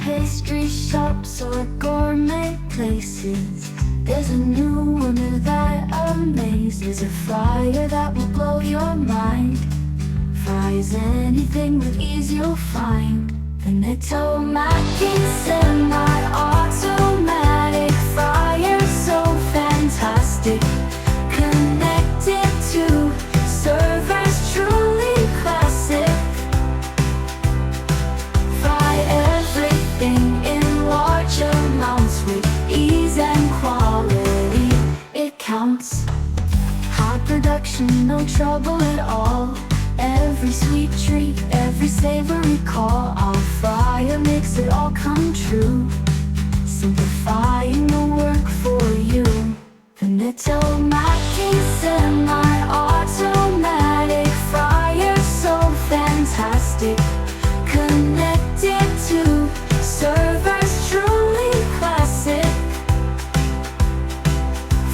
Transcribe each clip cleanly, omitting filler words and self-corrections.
pastry shops or gourmet places. There's a new wonder that amazes, a fryer that will blow your mind. Fries anything with ease you'll find. The Netto Macchina semi-automatic fryer, so fantastic. Connected to servers, truly classic. Fry everything in large amounts with ease and quality. It counts. Hot production, no trouble at all. Every sweet treat, every savory call, our fryer makes it all come true, simplifying the work for you. The Netto Macchina semi-automatic fryer, so fantastic. Connected to servers, truly classic.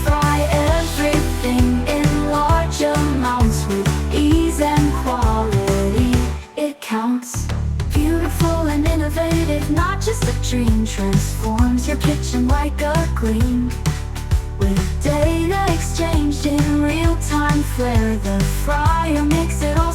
Fry everything in large amounts with ease and quality. It counts. Beautiful and innovative, not just a dream. Transforms your kitchen like a gleam. With data exchanged in real time, flair the fryer makes it all